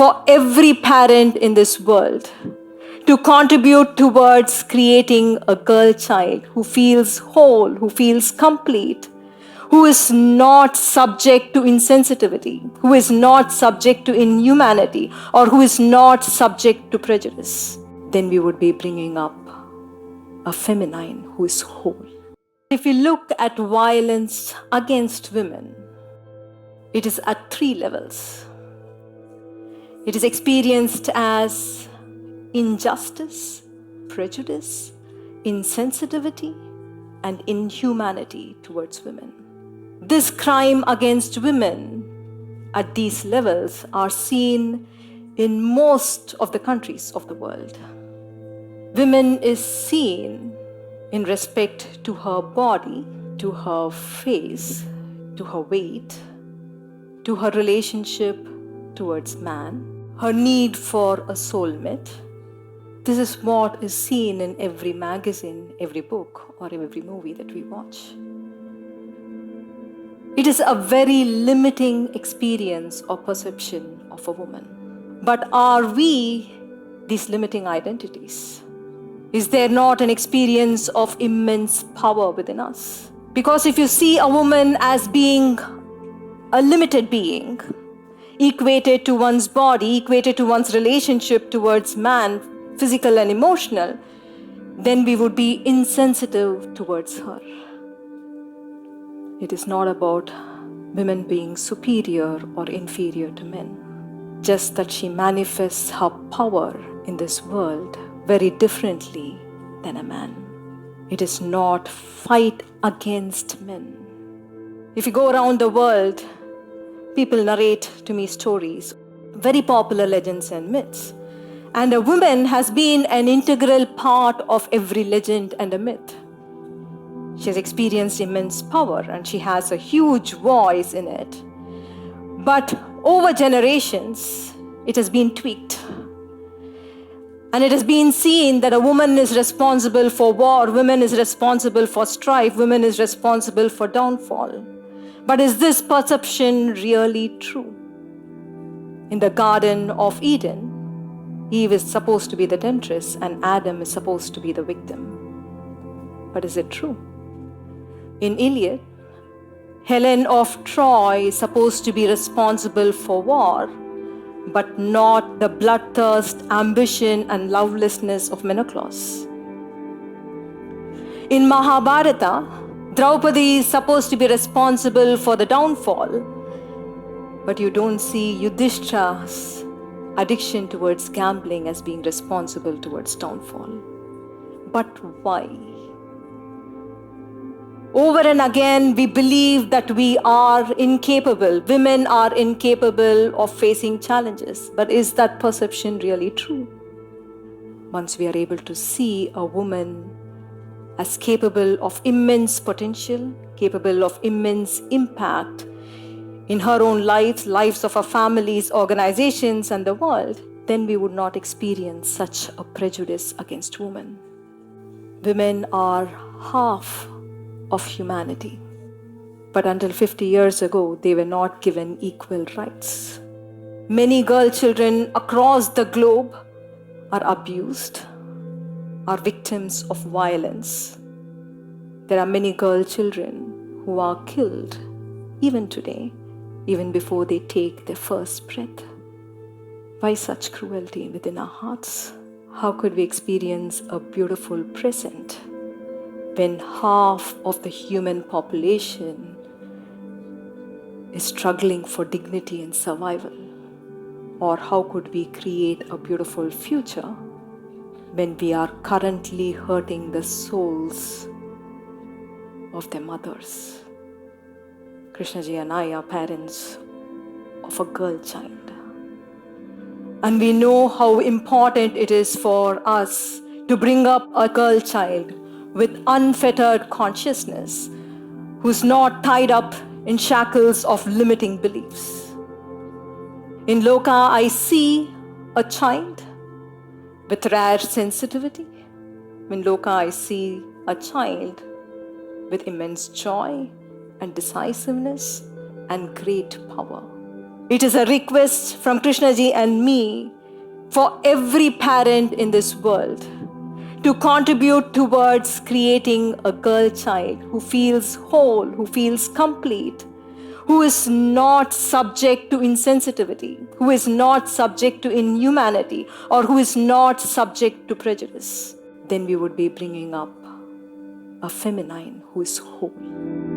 for every parent in this world to contribute towards creating a girl child who feels whole, who feels complete, who is not subject to insensitivity, who is not subject to inhumanity, or who is not subject to prejudice, then we would be bringing up a feminine who is whole. If we look at violence against women, it is at 3 levels. It is experienced as injustice, prejudice, insensitivity, and inhumanity towards women. This crime against women at these levels are seen in most of the countries of the world. Women is seen in respect to her body, to her face, to her weight, to her relationship towards man, her need for a soulmate. This is what is seen in every magazine, every book, or every movie that we watch. It is a very limiting experience or perception of a woman. But are we these limiting identities? Is there not an experience of immense power within us? Because if you see a woman as being a limited being, equated to one's body, equated to one's relationship towards man, physical and emotional, then we would be insensitive towards her. It is not about women being superior or inferior to men, just that she manifests her power in this world very differently than a man. It is not fight against men. If you go around the world, people narrate to me stories, very popular legends and myths. And a woman has been an integral part of every legend and a myth. She has experienced immense power and she has a huge voice in it. But over generations, it has been tweaked. And it has been seen that a woman is responsible for war, woman is responsible for strife, woman is responsible for downfall. But is this perception really true? In the Garden of Eden, Eve is supposed to be the temptress and Adam is supposed to be the victim. But is it true? In Iliad, Helen of Troy is supposed to be responsible for war, but not the bloodthirst, ambition, and lovelessness of Menelaus. In Mahabharata, Draupadi is supposed to be responsible for the downfall, but you don't see Yudhishthira's addiction towards gambling as being responsible towards downfall. But why? Over and again, we believe that we are incapable, women are incapable of facing challenges. But is that perception really true? Once we are able to see a woman as capable of immense potential, capable of immense impact in her own lives, lives of her families, organizations, and the world, then we would not experience such a prejudice against women. Women are half of humanity. But until 50 years ago, they were not given equal rights. Many girl children across the globe are abused, are victims of violence. There are many girl children who are killed, even today, even before they take their first breath. Why such cruelty within our hearts? How could we experience a beautiful present when half of the human population is struggling for dignity and survival? Or how could we create a beautiful future when we are currently hurting the souls of their mothers? Krishnaji and I are parents of a girl child. And we know how important it is for us to bring up a girl child with unfettered consciousness, who's not tied up in shackles of limiting beliefs. In Lokaa, I see a child with rare sensitivity. In Lokaa, I see a child with immense joy and decisiveness and great power. It is a request from Krishnaji and me for every parent in this world to contribute towards creating a girl child who feels whole, who feels complete, who is not subject to insensitivity, who is not subject to inhumanity, or who is not subject to prejudice. Then we would be bringing up a feminine who is whole.